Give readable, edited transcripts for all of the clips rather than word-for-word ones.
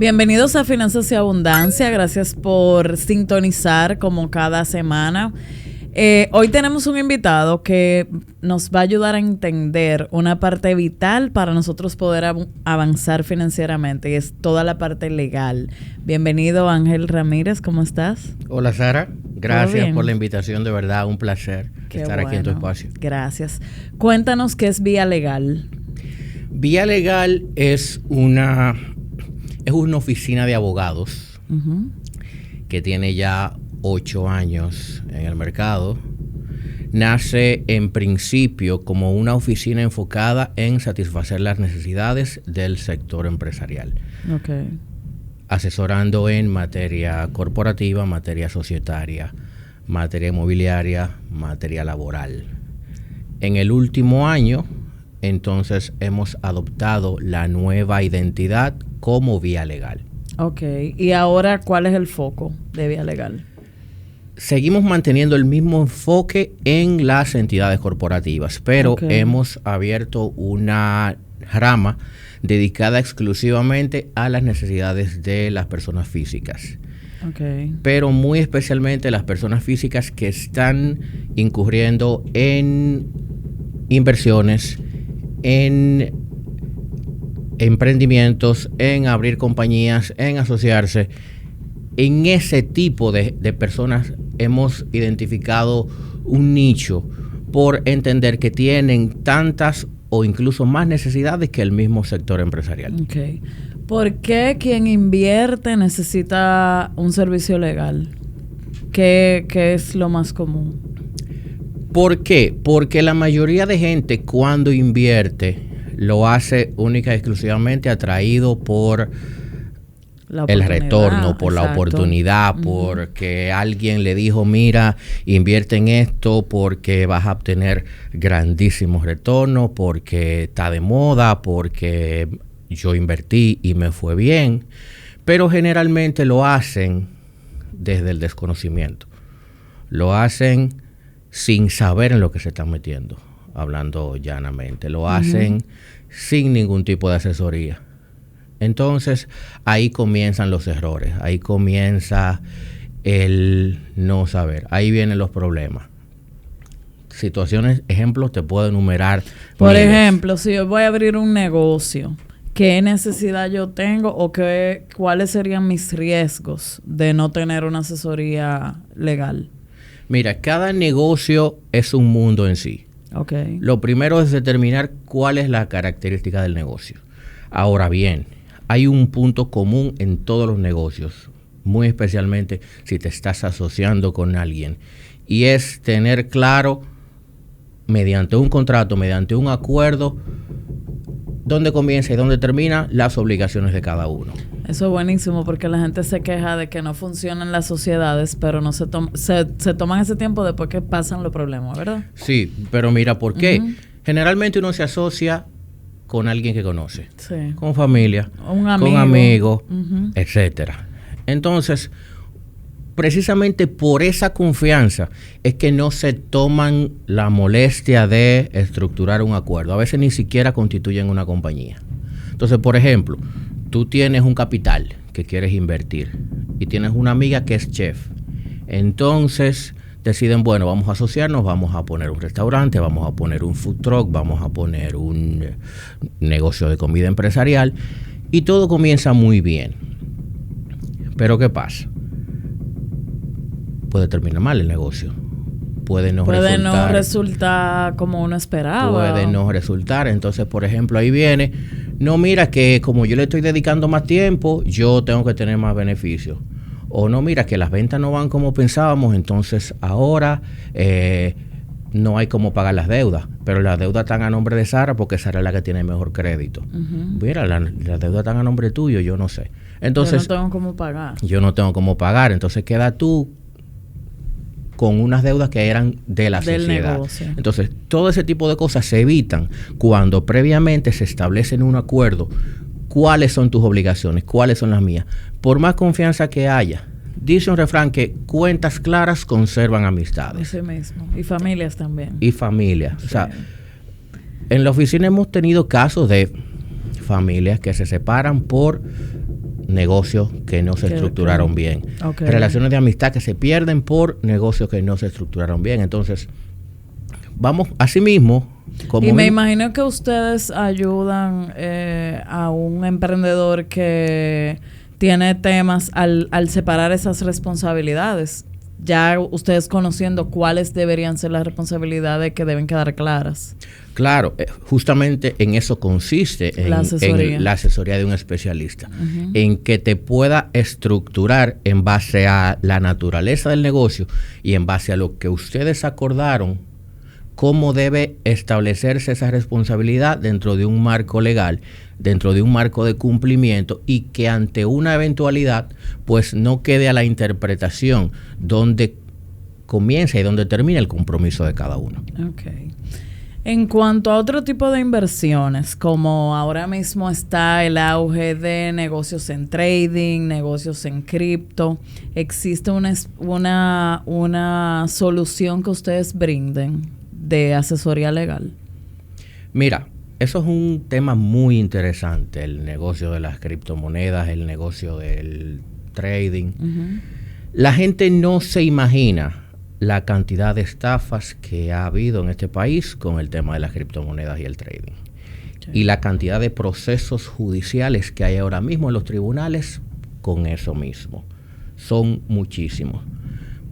Bienvenidos a Finanzas y Abundancia. Gracias por sintonizar como cada semana. Hoy tenemos un invitado que nos va a ayudar a entender una parte vital para nosotros poder avanzar financieramente, y es toda la parte legal. Bienvenido, Ángel Ramírez, ¿cómo estás? Hola, Sara. Gracias por la invitación, de verdad, un placer estar aquí en tu espacio. Gracias. Cuéntanos qué es Vía Legal. Vía Legal es una oficina de abogados que tiene ya 8 años en el mercado. Nace en principio como una oficina enfocada en satisfacer las necesidades del sector empresarial. Okay. Asesorando en materia corporativa, materia societaria, materia inmobiliaria, materia laboral. En el último año, entonces, hemos adoptado la nueva identidad como Vía Legal. Ok. ¿Y ahora cuál es el foco de Vía Legal? Seguimos manteniendo el mismo enfoque en las entidades corporativas, pero hemos abierto una rama dedicada exclusivamente a las necesidades de las personas físicas. Okay. Pero muy especialmente las personas físicas que están incurriendo en inversiones, en emprendimientos, en abrir compañías, en asociarse. En ese tipo de personas hemos identificado un nicho por entender que tienen tantas o incluso más necesidades que el mismo sector empresarial. Okay. ¿Por qué quien invierte necesita un servicio legal? ¿Qué es lo más común? ¿Por qué? Porque la mayoría de gente cuando invierte lo hace única y exclusivamente atraído por el retorno, por la oportunidad, porque alguien le dijo, mira, invierte en esto porque vas a obtener grandísimos retornos, porque está de moda, porque yo invertí y me fue bien. Pero generalmente lo hacen desde el desconocimiento. Lo hacen sin saber en lo que se están metiendo, hablando llanamente. Lo hacen sin ningún tipo de asesoría. Entonces, ahí comienzan los errores, ahí comienza el no saber, ahí vienen los problemas. Situaciones, ejemplos, te puedo enumerar. Por ejemplo, si yo voy a abrir un negocio, ¿qué necesidad yo tengo o cuáles serían mis riesgos de no tener una asesoría legal? Mira, cada negocio es un mundo en sí. Okay. Lo primero es determinar cuál es la característica del negocio. Ahora bien, hay un punto común en todos los negocios, muy especialmente si te estás asociando con alguien, y es tener claro, mediante un contrato, mediante un acuerdo, dónde comienza y dónde termina las obligaciones de cada uno. Eso es buenísimo porque la gente se queja de que no funcionan las sociedades, pero no se toman ese tiempo después que pasan los problemas, ¿verdad? Sí, pero mira, ¿por qué? Generalmente uno se asocia con alguien que conoce, con familia, con amigos, etcétera. Entonces, precisamente por esa confianza es que no se toman la molestia de estructurar un acuerdo. A veces ni siquiera constituyen una compañía. Entonces, por ejemplo, tú tienes un capital que quieres invertir y tienes una amiga que es chef. Entonces deciden, bueno, vamos a asociarnos, vamos a poner un restaurante, vamos a poner un food truck, vamos a poner un negocio de comida empresarial y todo comienza muy bien. Pero ¿qué pasa? Puede terminar mal el negocio. Puede no resultar como uno esperaba. Puede no resultar. Entonces, por ejemplo, ahí viene, no, mira que como yo le estoy dedicando más tiempo, yo tengo que tener más beneficios. O no, mira que las ventas no van como pensábamos, entonces ahora no hay cómo pagar las deudas. Pero las deudas están a nombre de Sara porque Sara es la que tiene mejor crédito. Mira, las deudas están a nombre tuyo, yo no sé. Entonces, yo no tengo cómo pagar. Yo no tengo cómo pagar. Entonces queda tú con unas deudas que eran de la sociedad. Negocio. Entonces, todo ese tipo de cosas se evitan cuando previamente se establece en un acuerdo cuáles son tus obligaciones, cuáles son las mías. Por más confianza que haya, dice un refrán que cuentas claras conservan amistades. Ese mismo. Y familias también. Y familias. Sí. O sea, en la oficina hemos tenido casos de familias que se separan por negocios que no se estructuraron bien. Okay. Relaciones de amistad que se pierden por negocios que no se estructuraron bien. Entonces, vamos, así mismo... Y me imagino que ustedes ayudan a un emprendedor que tiene temas al separar esas responsabilidades. Ya ustedes conociendo cuáles deberían ser las responsabilidades que deben quedar claras. Claro, justamente en eso consiste en la asesoría de un especialista, en que te pueda estructurar en base a la naturaleza del negocio y en base a lo que ustedes acordaron, cómo debe establecerse esa responsabilidad dentro de un marco legal, dentro de un marco de cumplimiento, y que ante una eventualidad pues no quede a la interpretación donde comienza y donde termina el compromiso de cada uno. Okay. En cuanto a otro tipo de inversiones, como ahora mismo está el auge de negocios en trading, negocios en cripto, ¿existe una solución que ustedes brinden de asesoría legal? Mira, eso es un tema muy interesante, el negocio de las criptomonedas, el negocio del trading. La gente no se imagina la cantidad de estafas que ha habido en este país con el tema de las criptomonedas y el trading. Okay. Y la cantidad de procesos judiciales que hay ahora mismo en los tribunales con eso mismo. Son muchísimos.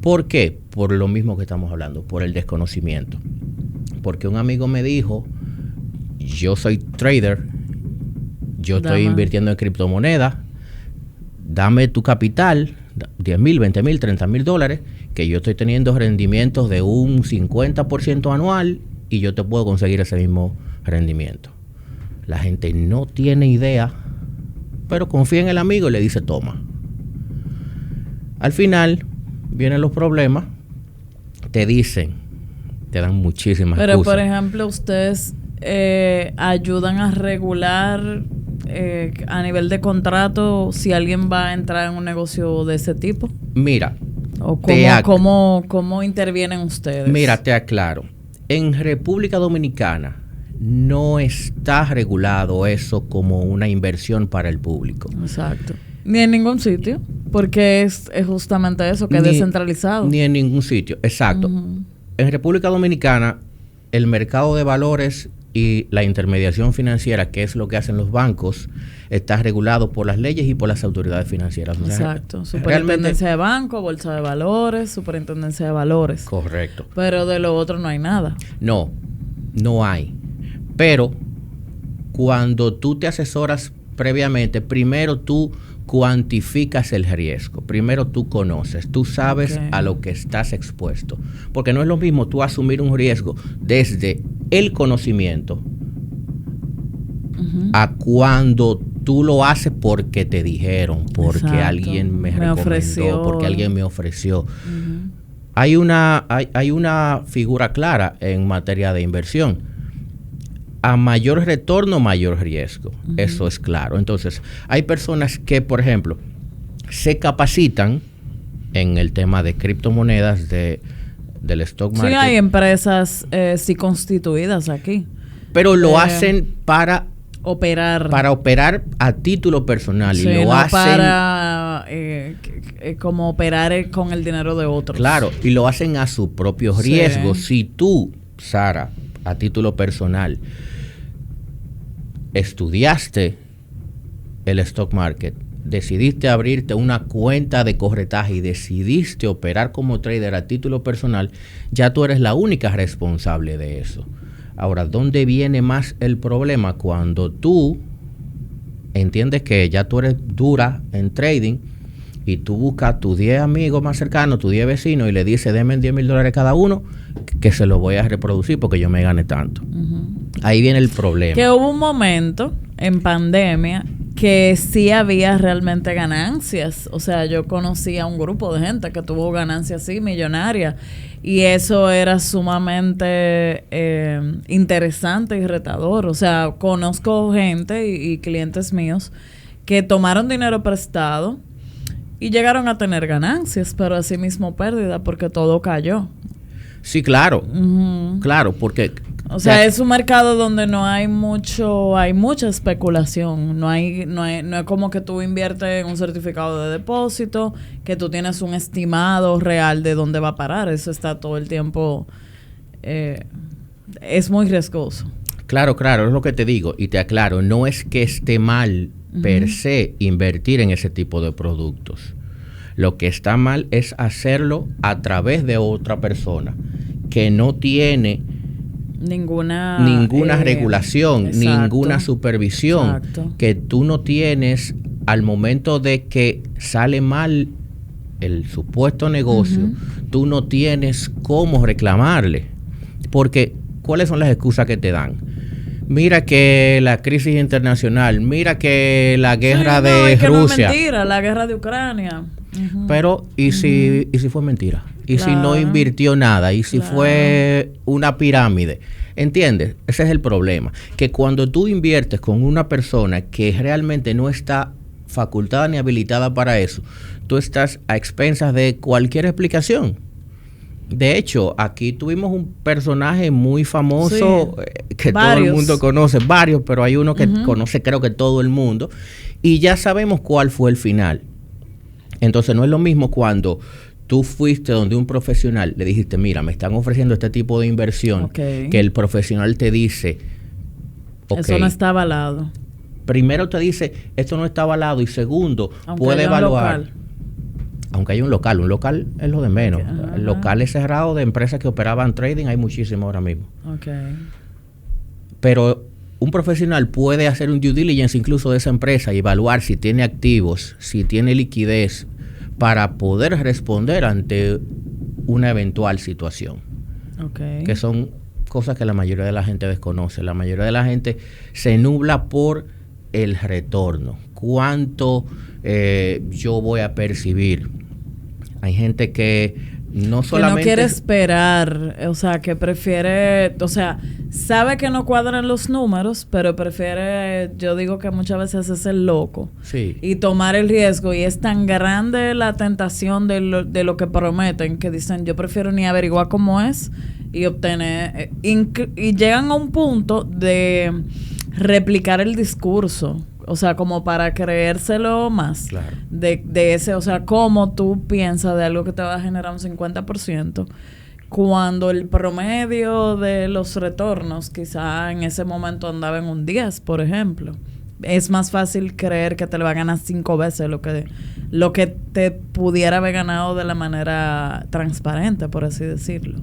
¿Por qué? Por lo mismo que estamos hablando, por el desconocimiento. Porque un amigo me dijo, yo soy trader, yo estoy invirtiendo en criptomonedas, dame tu capital, 10 mil, 20 mil, 30 mil dólares, que yo estoy teniendo rendimientos de un 50% anual y yo te puedo conseguir ese mismo rendimiento. La gente no tiene idea, pero confía en el amigo y le dice toma. Al final vienen los problemas, te dan muchísimas cosas. Pero por ejemplo, ustedes ayudan a regular a nivel de contrato si alguien va a entrar en un negocio de ese tipo. Mira, ¿o cómo intervienen ustedes? Mira, te aclaro. En República Dominicana no está regulado eso como una inversión para el público. Exacto. Ni en ningún sitio, porque es justamente eso, que es descentralizado. Ni en ningún sitio, exacto. En República Dominicana, el mercado de valores y la intermediación financiera, que es lo que hacen los bancos, está regulado por las leyes y por las autoridades financieras. Exacto. Superintendencia de banco, bolsa de valores, superintendencia de valores. Correcto. Pero de lo otro no hay nada. No hay. Pero cuando tú te asesoras previamente, primero tú cuantificas el riesgo. Primero tú conoces, tú sabes a lo que estás expuesto. Porque no es lo mismo tú asumir un riesgo desde el conocimiento a cuando tú lo haces porque te dijeron, porque alguien me recomendó, porque alguien me ofreció. Hay una figura clara en materia de inversión. A mayor retorno, mayor riesgo. Eso es claro. Entonces, hay personas que, por ejemplo, se capacitan en el tema de criptomonedas del stock market. Sí, hay empresas sí constituidas aquí. Pero lo hacen para operar. Para operar a título personal. Sí, y lo no hacen para como operar con el dinero de otros. Claro, y lo hacen a su propio riesgo. Si tú, Sara, a título personal, estudiaste el stock market, decidiste abrirte una cuenta de corretaje y decidiste operar como trader a título personal, ya tú eres la única responsable de eso. Ahora, ¿dónde viene más el problema? Cuando tú entiendes que ya tú eres dura en trading y tú buscas a tus 10 amigos más cercanos, tus 10 vecinos, y le dices, denme 10 mil dólares cada uno, que se los voy a reproducir porque yo me gane tanto. Ahí viene el problema. Que hubo un momento en pandemia que sí había realmente ganancias. O sea, yo conocí a un grupo de gente que tuvo ganancias así, millonarias. Y eso era sumamente interesante y retador. O sea, conozco gente y clientes míos que tomaron dinero prestado y llegaron a tener ganancias, pero asimismo pérdida porque todo cayó. Sí, claro. Claro, porque... O sea, es un mercado donde hay mucha especulación. No es como que tú inviertes en un certificado de depósito, que tú tienes un estimado real de dónde va a parar. Eso está todo el tiempo, es muy riesgoso. Claro, es lo que te digo y te aclaro, no es que esté mal per se invertir en ese tipo de productos. Lo que está mal es hacerlo a través de otra persona que no tiene ninguna regulación, exacto, ninguna supervisión, exacto, que tú no tienes al momento de que sale mal el supuesto negocio, tú no tienes cómo reclamarle. Porque, ¿cuáles son las excusas que te dan? Mira que la crisis internacional, mira que la guerra de Rusia. No es mentira, la guerra de Ucrania. Pero, ¿y si fue mentira? ¿Y si no invirtió nada? ¿Y si fue una pirámide? ¿Entiendes? Ese es el problema. Que cuando tú inviertes con una persona que realmente no está facultada ni habilitada para eso, tú estás a expensas de cualquier explicación. De hecho, aquí tuvimos un personaje muy famoso, que todo el mundo conoce, varios, pero hay uno que conoce creo que todo el mundo, y ya sabemos cuál fue el final. Entonces no es lo mismo cuando tú fuiste donde un profesional, le dijiste, mira, me están ofreciendo este tipo de inversión, que el profesional te dice, eso no está avalado. Primero te dice, esto no está avalado, y segundo, puede evaluar. Aunque hay un local es lo de menos. Locales cerrados de empresas que operaban trading hay muchísimo ahora mismo. Pero un profesional puede hacer un due diligence incluso de esa empresa y evaluar si tiene activos, si tiene liquidez para poder responder ante una eventual situación. Que son cosas que la mayoría de la gente desconoce. La mayoría de la gente se nubla por el retorno. ¿Cuánto yo voy a percibir? Hay gente que no solamente... Que no quiere esperar, o sea, que prefiere... O sea, sabe que no cuadran los números, pero prefiere... Yo digo que muchas veces es el loco. Sí. Y tomar el riesgo. Y es tan grande la tentación de lo que prometen, que dicen, yo prefiero ni averiguar cómo es y obtener... y llegan a un punto de replicar el discurso. O sea, como para creérselo más. Claro. De ese, o sea, cómo tú piensas de algo que te va a generar un 50%, cuando el promedio de los retornos quizá en ese momento andaba en un 10, por ejemplo. Es más fácil creer que te lo va a ganar 5 veces lo que te pudiera haber ganado de la manera transparente, por así decirlo.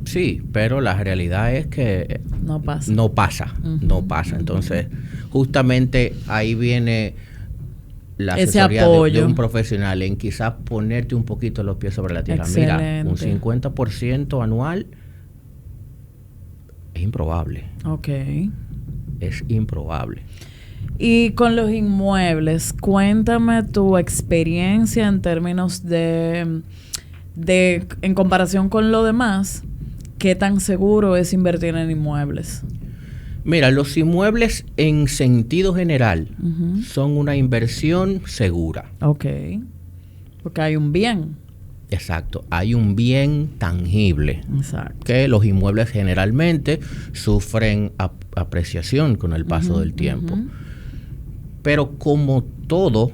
Sí, pero la realidad es que no pasa. No pasa. Entonces, justamente ahí viene la asesoría de un profesional en quizás ponerte un poquito los pies sobre la tierra. Excelente. Mira, un 50% anual es improbable. Es improbable. Y con los inmuebles, cuéntame tu experiencia en términos de en comparación con lo demás. ¿Qué tan seguro es invertir en inmuebles? Mira, los inmuebles en sentido general son una inversión segura. Porque hay un bien. Exacto, hay un bien tangible. Exacto. Que los inmuebles generalmente sufren apreciación con el paso del tiempo. Pero como todo,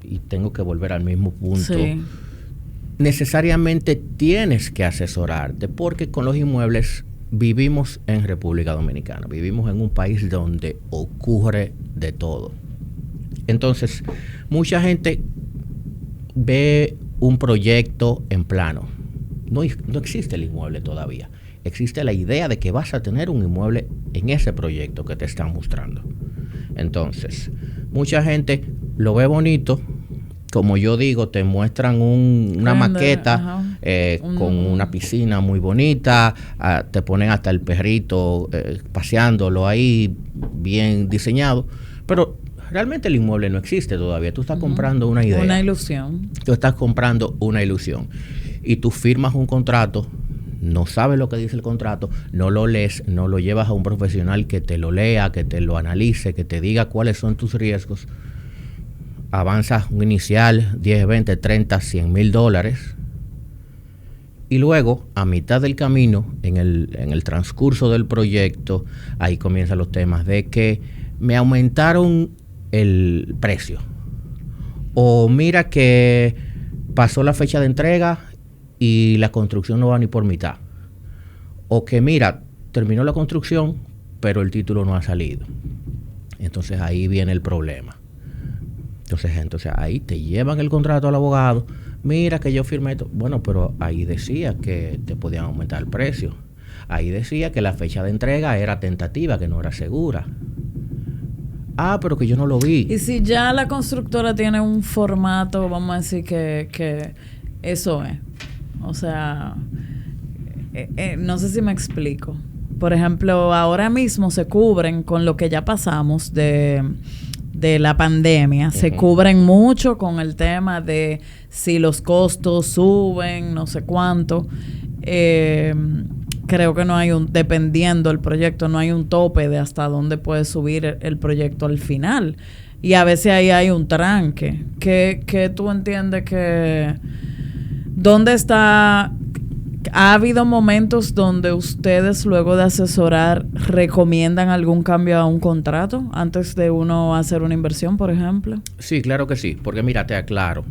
y tengo que volver al mismo punto, necesariamente tienes que asesorarte, porque con los inmuebles vivimos en República Dominicana, vivimos en un país donde ocurre de todo. Entonces, mucha gente ve un proyecto en plano. No existe el inmueble todavía. Existe la idea de que vas a tener un inmueble en ese proyecto que te están mostrando. Entonces, mucha gente lo ve bonito. Como yo digo, te muestran una maqueta con una piscina muy bonita, te ponen hasta el perrito paseándolo ahí, bien diseñado, pero realmente el inmueble no existe todavía. Tú estás comprando una idea. Una ilusión. Tú estás comprando una ilusión. Y tú firmas un contrato, no sabes lo que dice el contrato, no lo lees, no lo llevas a un profesional que te lo lea, que te lo analice, que te diga cuáles son tus riesgos. Avanzas un inicial, 10, 20, 30, $100,000, Y luego, a mitad del camino, en el transcurso del proyecto, ahí comienzan los temas de que me aumentaron el precio. O mira que pasó la fecha de entrega y la construcción no va ni por mitad. O que mira, terminó la construcción, pero el título no ha salido. Entonces ahí viene el problema. Entonces ahí te llevan el contrato al abogado. Mira que yo firmé esto. Bueno, pero ahí decía que te podían aumentar el precio. Ahí decía que la fecha de entrega era tentativa, que no era segura. Ah, pero que yo no lo vi. Y si ya la constructora tiene un formato, vamos a decir que eso es. O sea, no sé si me explico. Por ejemplo, ahora mismo se cubren con lo que ya pasamos de la pandemia. Se cubren mucho con el tema de si los costos suben, no sé cuánto. Creo que no hay dependiendo del proyecto, no hay un tope de hasta dónde puede subir el proyecto al final. Y a veces ahí hay un tranque. Que tú entiendes que... ¿Dónde está? ¿Ha habido momentos donde ustedes, luego de asesorar, recomiendan algún cambio a un contrato antes de uno hacer una inversión, por ejemplo? Sí, claro que sí. Porque mira, te aclaro.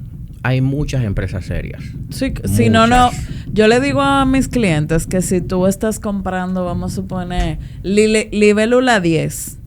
Hay muchas empresas serias. Sí, si no. Yo le digo a mis clientes que si tú estás comprando, vamos a suponer, libélula 10,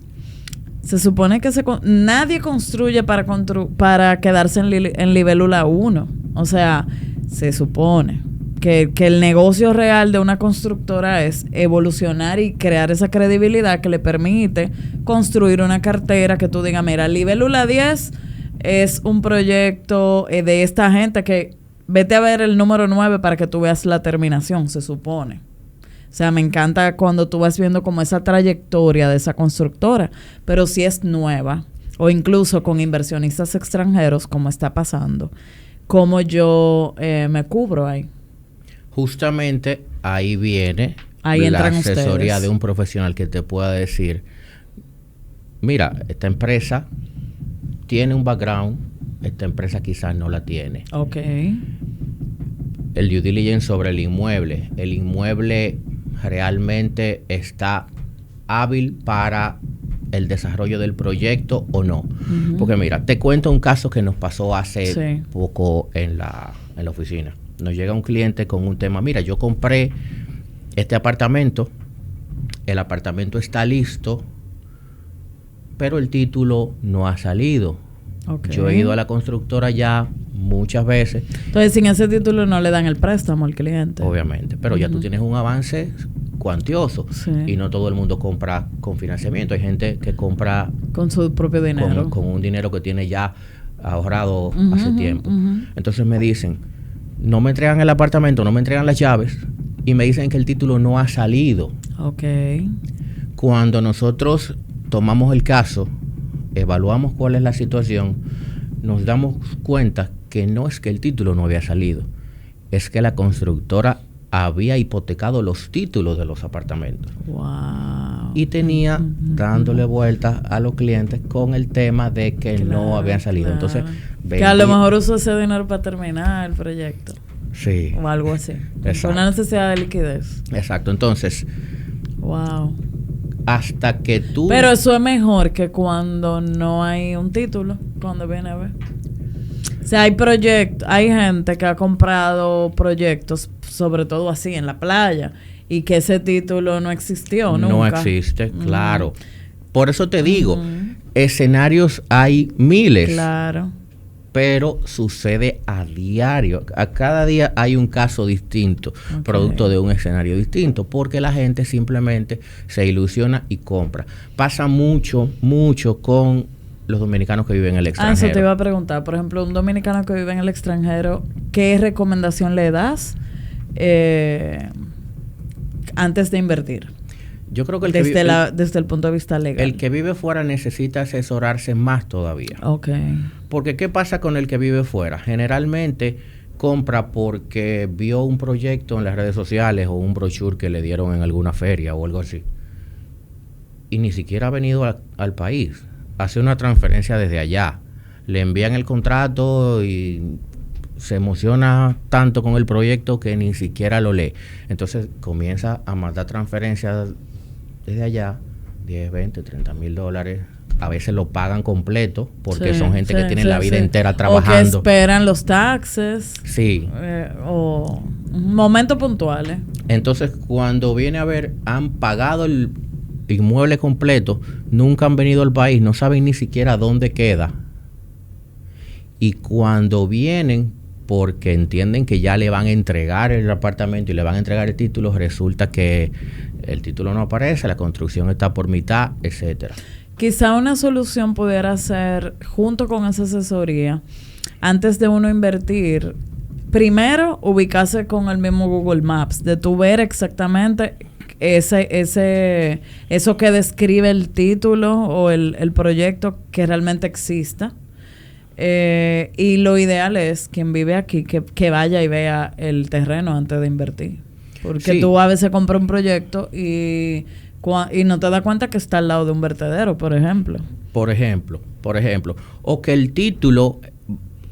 se supone que nadie construye para quedarse en libélula 1. O sea, se supone que el negocio real de una constructora es evolucionar y crear esa credibilidad que le permite construir una cartera que tú digas, mira, libélula 10 es un proyecto de esta gente que vete a ver el número 9 para que tú veas la terminación, se supone. O sea, me encanta cuando tú vas viendo como esa trayectoria de esa constructora, pero si es nueva o incluso con inversionistas extranjeros, como está pasando, ¿cómo yo me cubro ahí? Justamente ahí viene la asesoría de un profesional que te pueda decir, mira, esta empresa tiene un background, esta empresa quizás no la tiene. Ok. El due diligence sobre el inmueble realmente está hábil para el desarrollo del proyecto o no. Uh-huh. Porque mira, te cuento un caso que nos pasó hace poco en la oficina. Nos llega un cliente con un tema, mira, yo compré este apartamento, el apartamento está listo, pero el título no ha salido. Okay. Yo he ido a la constructora ya muchas veces. Entonces, sin ese título no le dan el préstamo al cliente. Obviamente, pero ya tú tienes un avance cuantioso y no todo el mundo compra con financiamiento. Hay gente que compra con su propio dinero. Con un dinero que tiene ya ahorrado hace tiempo. Entonces me dicen, no me entregan el apartamento, no me entregan las llaves y me dicen que el título no ha salido. Ok. Cuando nosotros tomamos el caso, evaluamos cuál es la situación, nos damos cuenta que no es que el título no había salido, es que la constructora había hipotecado los títulos de los apartamentos. Wow. Y tenía dándole vueltas a los clientes con el tema de que no habían salido. Claro. Entonces, que a lo mejor usó ese dinero para terminar el proyecto. Sí. O algo así. Exacto. Una necesidad de liquidez. Exacto. Entonces, wow. Hasta que tú... Pero eso es mejor que cuando no hay un título, cuando viene a ver. O sea, hay gente que ha comprado proyectos, sobre todo así, en la playa, y que ese título no existió nunca. No existe, claro. Por eso te digo, escenarios hay miles. Claro. Pero sucede a diario. A cada día hay un caso distinto, producto de un escenario distinto, porque la gente simplemente se ilusiona y compra. Pasa mucho con los dominicanos que viven en el extranjero. Eso te iba a preguntar. Por ejemplo, un dominicano que vive en el extranjero, ¿qué recomendación le das antes de invertir? Yo creo que desde el punto de vista legal. El que vive fuera necesita asesorarse más todavía. Ok. Porque ¿qué pasa con el que vive fuera? Generalmente compra porque vio un proyecto en las redes sociales o un brochure que le dieron en alguna feria o algo así. Y ni siquiera ha venido al país. Hace una transferencia desde allá. Le envían el contrato y se emociona tanto con el proyecto que ni siquiera lo lee. Entonces comienza a mandar transferencias desde allá, 10, 20, 30 mil dólares. A veces lo pagan completo porque son gente que tienen la vida entera trabajando. O que esperan los taxes. Sí. O momentos puntuales. Entonces, cuando viene a ver, han pagado el inmueble completo, nunca han venido al país, no saben ni siquiera dónde queda. Y cuando vienen, porque entienden que ya le van a entregar el apartamento y le van a entregar el título, resulta que el título no aparece, la construcción está por mitad, etcétera. Quizá una solución pudiera ser, junto con esa asesoría, antes de uno invertir, primero ubicarse con el mismo Google Maps, de tú ver exactamente eso que describe el título o el proyecto que realmente exista. Y lo ideal es quien vive aquí que vaya y vea el terreno antes de invertir. Porque tú a veces compras un proyecto y no te das cuenta que está al lado de un vertedero, por ejemplo. Por ejemplo. O que el título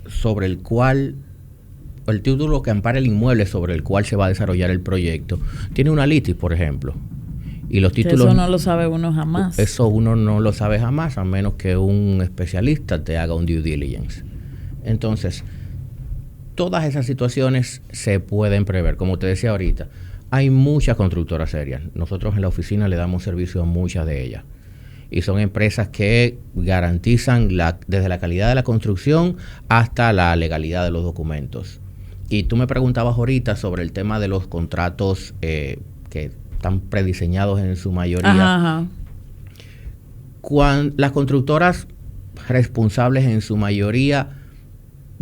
sobre el cual, o el título que ampara el inmueble sobre el cual se va a desarrollar el proyecto, tiene una litis, por ejemplo. Y los títulos... Eso no lo sabe uno jamás. Eso uno no lo sabe jamás, a menos que un especialista te haga un due diligence. Entonces, todas esas situaciones se pueden prever. Como te decía ahorita, hay muchas constructoras serias. Nosotros en la oficina le damos servicio a muchas de ellas. Y son empresas que garantizan desde la calidad de la construcción hasta la legalidad de los documentos. Y tú me preguntabas ahorita sobre el tema de los contratos que están prediseñados en su mayoría. Ajá. Cuando las constructoras responsables en su mayoría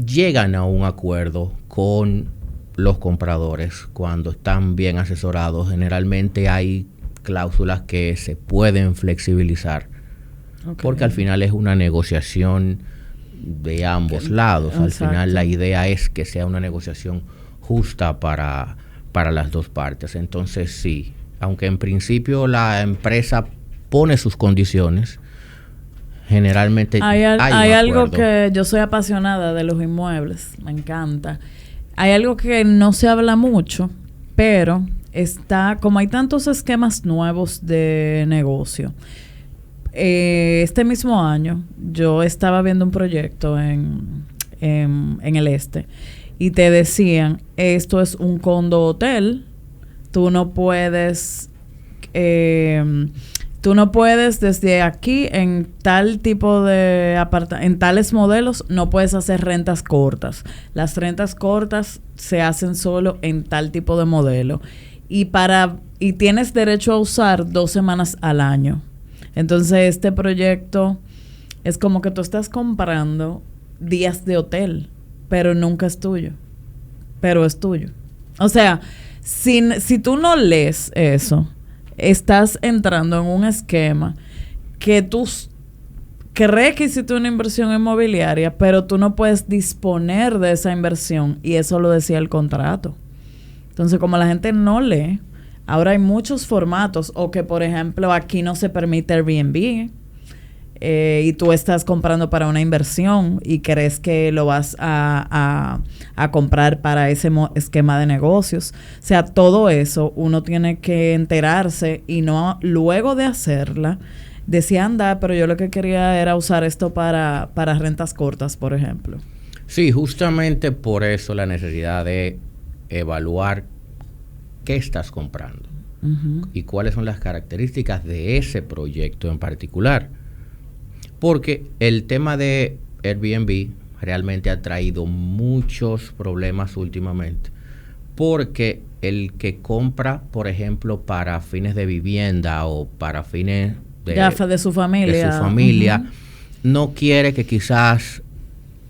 llegan a un acuerdo con los compradores cuando están bien asesorados. Generalmente hay cláusulas que se pueden flexibilizar, porque al final es una negociación de ambos lados. Al final la idea es que sea una negociación justa para las dos partes. Entonces sí, aunque en principio la empresa pone sus condiciones, generalmente hay algo que yo soy apasionada de los inmuebles, me encanta. Hay algo que no se habla mucho, pero como hay tantos esquemas nuevos de negocio. Este mismo año yo estaba viendo un proyecto en el este y te decían, esto es un condo hotel, tú no puedes desde aquí en tal tipo de en tales modelos no puedes hacer rentas cortas. Las rentas cortas se hacen solo en tal tipo de modelo y tienes derecho a usar 2 semanas al año. Entonces este proyecto es como que tú estás comprando días de hotel, pero nunca es tuyo, pero es tuyo. O sea, si tú no lees eso, estás entrando en un esquema que requisita una inversión inmobiliaria, pero tú no puedes disponer de esa inversión, y eso lo decía el contrato. Entonces, como la gente no lee, ahora hay muchos formatos, o que, por ejemplo, aquí no se permite Airbnb, y tú estás comprando para una inversión y crees que lo vas a comprar para ese esquema de negocios. O sea, todo eso uno tiene que enterarse y no luego de hacerla decir, anda, pero yo lo que quería era usar esto para rentas cortas, por ejemplo. Sí, justamente por eso la necesidad de evaluar qué estás comprando y cuáles son las características de ese proyecto en particular. Porque el tema de Airbnb realmente ha traído muchos problemas últimamente. Porque el que compra, por ejemplo, para fines de vivienda o para fines de su familia, no quiere que quizás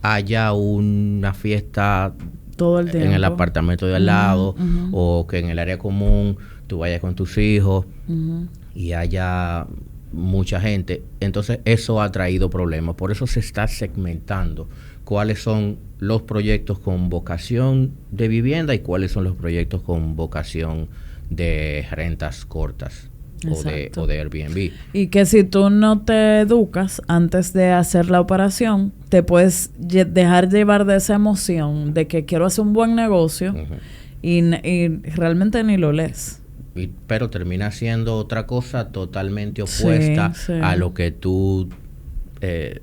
haya una fiesta todo el tiempo en el apartamento de al lado, o que en el área común tú vayas con tus hijos y haya mucha gente. Entonces eso ha traído problemas. Por eso se está segmentando cuáles son los proyectos con vocación de vivienda y cuáles son los proyectos con vocación de rentas cortas. o de Airbnb. Y que si tú no te educas antes de hacer la operación, te puedes dejar llevar de esa emoción de que quiero hacer un buen negocio y realmente ni lo lees. Pero termina siendo otra cosa totalmente opuesta a lo que tú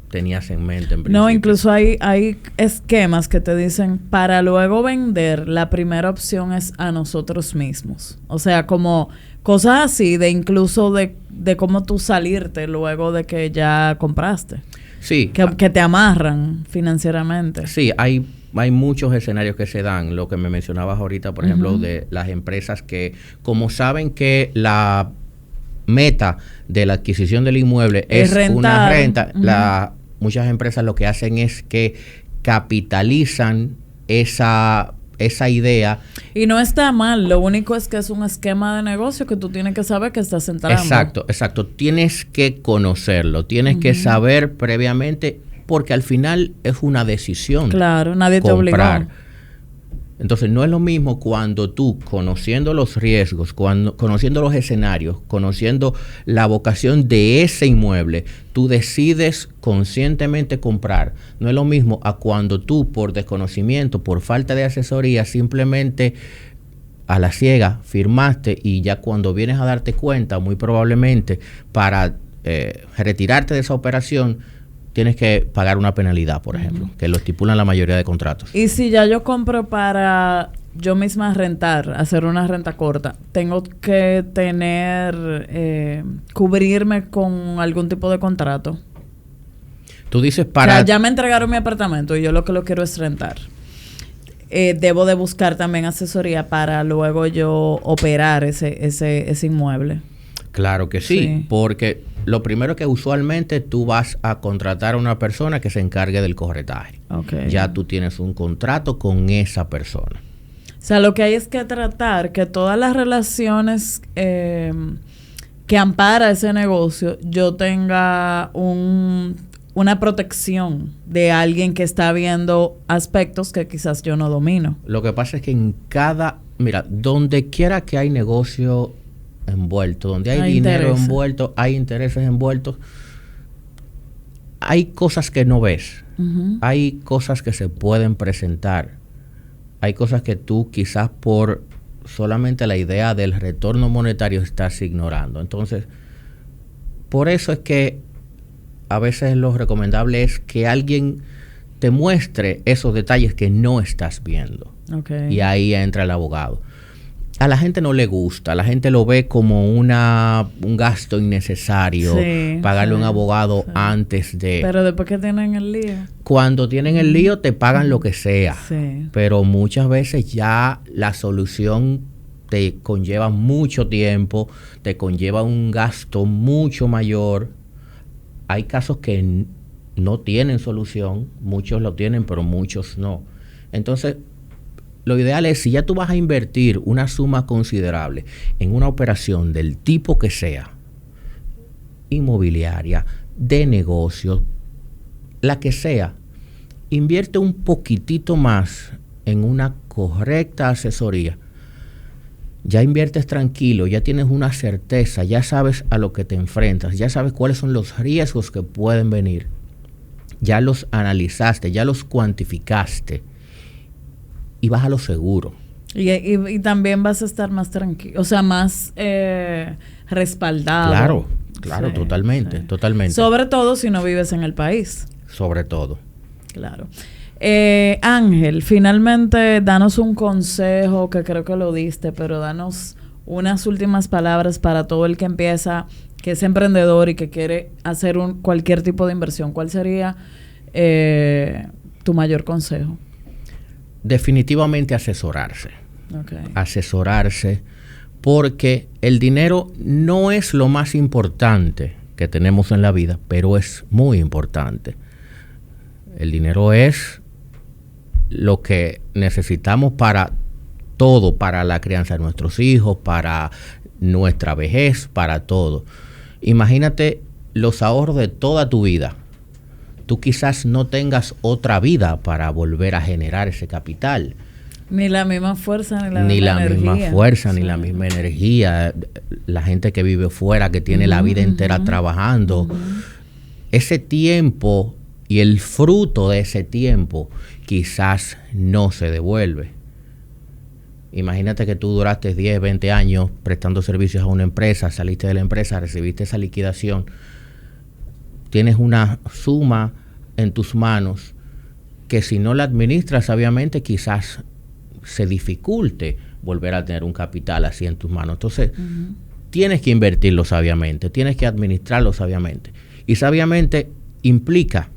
tenías en mente en principio. No, incluso hay esquemas que te dicen, para luego vender, la primera opción es a nosotros mismos. O sea, como cosas así, de incluso de cómo tú salirte luego de que ya compraste. Sí. Que te amarran financieramente. Sí, hay muchos escenarios que se dan. Lo que me mencionabas ahorita, por ejemplo, de las empresas que, como saben que la meta de la adquisición del inmueble es una renta, muchas empresas lo que hacen es que capitalizan esa idea. Y no está mal, lo único es que es un esquema de negocio que tú tienes que saber que estás entrando. Exacto. Tienes que conocerlo, tienes que saber previamente, porque al final es una decisión. Claro, nadie te obligó. Entonces, no es lo mismo cuando tú, conociendo los riesgos, conociendo los escenarios, conociendo la vocación de ese inmueble, tú decides conscientemente comprar. No es lo mismo a cuando tú, por desconocimiento, por falta de asesoría, simplemente a la ciega firmaste y ya cuando vienes a darte cuenta, muy probablemente, para retirarte de esa operación, tienes que pagar una penalidad, por ejemplo, que lo estipulan la mayoría de contratos. Y si ya yo compro para yo misma rentar, hacer una renta corta, tengo que cubrirme con algún tipo de contrato. Tú dices para... O sea, ya me entregaron mi apartamento y yo lo que lo quiero es rentar. Debo de buscar también asesoría para luego yo operar ese inmueble. Claro que sí, porque lo primero que usualmente tú vas a contratar a una persona que se encargue del corretaje. Ya tú tienes un contrato con esa persona. O sea, lo que hay es que tratar que todas las relaciones que ampara ese negocio, yo tenga una protección de alguien que está viendo aspectos que quizás yo no domino. Lo que pasa es que donde quiera que hay negocio envuelto, donde hay dinero envuelto, hay intereses envueltos, hay cosas que no ves, hay cosas que se pueden presentar, hay cosas que tú quizás por solamente la idea del retorno monetario estás ignorando. Entonces, por eso es que a veces lo recomendable es que alguien te muestre esos detalles que no estás viendo. Y ahí entra el abogado. A la gente no le gusta, a la gente lo ve como un gasto innecesario, pagarle a un abogado antes de... Pero después que tienen el lío. Cuando tienen el lío te pagan lo que sea, pero muchas veces ya la solución te conlleva mucho tiempo, te conlleva un gasto mucho mayor. Hay casos que no tienen solución, muchos lo tienen, pero muchos no. Entonces, lo ideal es, si ya tú vas a invertir una suma considerable en una operación del tipo que sea, inmobiliaria, de negocios, la que sea, invierte un poquitito más en una correcta asesoría. Ya inviertes tranquilo, ya tienes una certeza, ya sabes a lo que te enfrentas, ya sabes cuáles son los riesgos que pueden venir. Ya los analizaste, ya los cuantificaste. Y vas a lo seguro. Y también vas a estar más tranquilo, o sea, más respaldado. Claro, totalmente. Sobre todo si no vives en el país. Sobre todo. Claro. Ángel, finalmente danos un consejo, que creo que lo diste, pero danos unas últimas palabras para todo el que empieza, que es emprendedor y que quiere hacer cualquier tipo de inversión. ¿Cuál sería tu mayor consejo? Definitivamente asesorarse. Asesorarse, porque el dinero no es lo más importante que tenemos en la vida, pero es muy importante. El dinero es lo que necesitamos para todo, para la crianza de nuestros hijos, para nuestra vejez, para todo. Imagínate los ahorros de toda tu vida. Tú quizás no tengas otra vida para volver a generar ese capital. Ni la misma fuerza, ni la energía. Misma fuerza, sí. Ni la misma energía. La gente que vive fuera, que tiene la vida entera trabajando. Ese tiempo y el fruto de ese tiempo quizás no se devuelve. Imagínate que tú duraste 10, 20 años prestando servicios a una empresa, saliste de la empresa, recibiste esa liquidación, tienes una suma en tus manos que si no la administras sabiamente quizás se dificulte volver a tener un capital así en tus manos. Entonces, tienes que invertirlo sabiamente, tienes que administrarlo sabiamente. Y sabiamente implica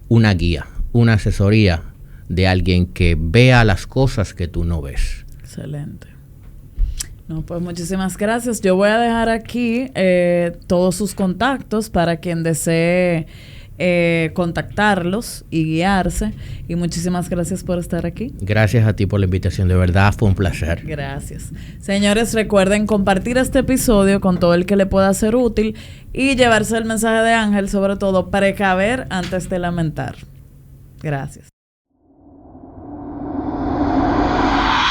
una guía, una asesoría de alguien que vea las cosas que tú no ves. Excelente. No, pues muchísimas gracias. Yo voy a dejar aquí todos sus contactos para quien desee contactarlos y guiarse. Y muchísimas gracias por estar aquí. Gracias a ti por la invitación. De verdad fue un placer. Gracias. Señores, recuerden compartir este episodio con todo el que le pueda ser útil y llevarse el mensaje de Ángel, sobre todo precaver antes de lamentar. Gracias.